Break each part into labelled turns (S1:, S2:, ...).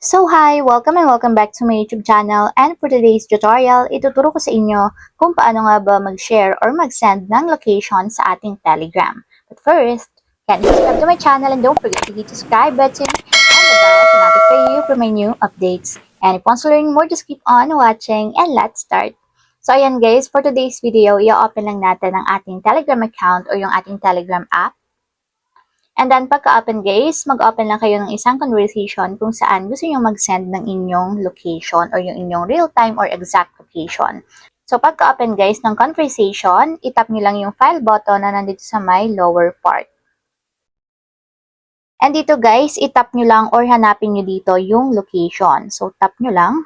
S1: So hi! Welcome and welcome back to my YouTube channel, and for today's tutorial, ituturo ko sa inyo kung paano nga ba mag-share or mag-send ng location sa ating Telegram. But first, can you subscribe to my channel and don't forget to hit the subscribe button and the bell to notify you for my new updates. And if you want to learn more, just keep on watching and let's start! So ayan guys, for today's video, i-open lang natin ang ating Telegram account o yung ating Telegram app. And then, pagka-open guys, mag-open lang kayo ng isang conversation kung saan gusto nyo mag-send ng inyong location or yung inyong real-time or exact location. So, pagka-open guys ng conversation, itap nyo lang yung file button na nandito sa may lower part. And dito guys, itap nyo lang or hanapin nyo dito yung location. So, tap nyo lang.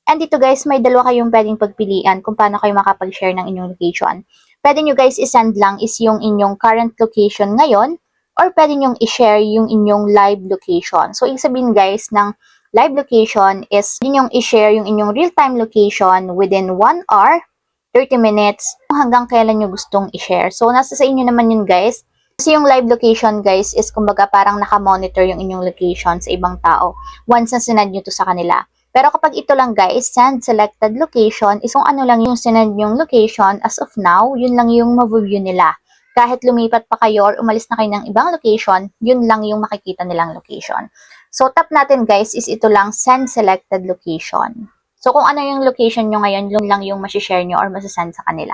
S1: And dito guys, may dalawa kayong pwedeng pagpilian kung paano kayo makapag-share ng inyong location. Pwede nyo guys isend lang is yung inyong current location ngayon, or pwede nyong i-share yung inyong live location. So, ibig sabihin guys, ng live location is yun yung i-share yung inyong real-time location within 1 hour, 30 minutes, hanggang kailan nyo gustong i-share. So, nasa sa inyo naman yun guys. Kasi yung live location guys is kumbaga parang naka-monitor yung inyong location sa ibang tao once na sinend nyo to sa kanila. Pero kapag ito lang guys, send selected location, is kung ano lang yung sinend yung location as of now, yun lang yung ma-view nila. Kahit lumipat pa kayo or umalis na kayo ng ibang location, yun lang yung makikita nilang location. So, tap natin guys is ito lang, send selected location. So, kung ano yung location nyo ngayon, yun lang yung masishare nyo or masasend sa kanila.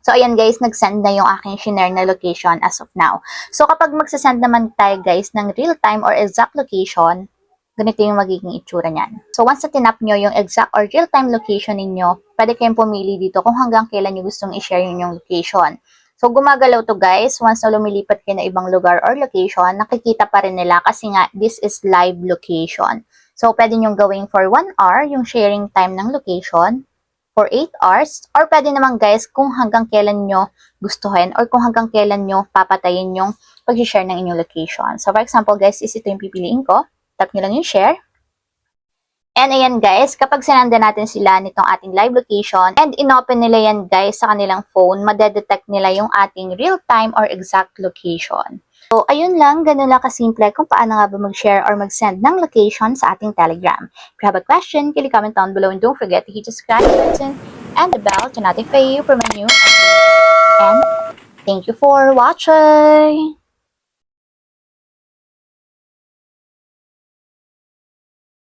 S1: So, ayan guys, nag-send na yung aking shinare na location as of now. So, kapag magsasend naman tayo guys ng real-time or exact location, ganito yung magiging itsura niyan. So, once na tinap nyo yung exact or real-time location ninyo, pwede kayong pumili dito kung hanggang kailan nyo gustong i-share yung location. So, gumagalaw to guys. Once na lumilipat kayo na ibang lugar or location, nakikita pa rin nila kasi nga, this is live location. So, pwede nyong gawing for 1 hour yung sharing time ng location, for 8 hours, or pwede naman guys kung hanggang kailan nyo gustuhin or kung hanggang kailan nyo papatayin yung pag-share ng inyong location. So, for example guys, is ito yung pipiliin ko. Tap nyo lang yung share. And ayan guys, kapag sinanda natin sila nitong ating live location and inopen nila yan guys sa kanilang phone, madedetect nila yung ating real-time or exact location. So ayun lang, ganun lang kasimple kung paano nga ba mag-share or mag-send ng location sa ating Telegram. If you have a question, kindly comment down below and don't forget to hit the subscribe button and the bell to notify you for my new updates. And thank you for watching!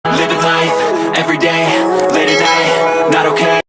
S2: Living life, every day, late at night, not okay.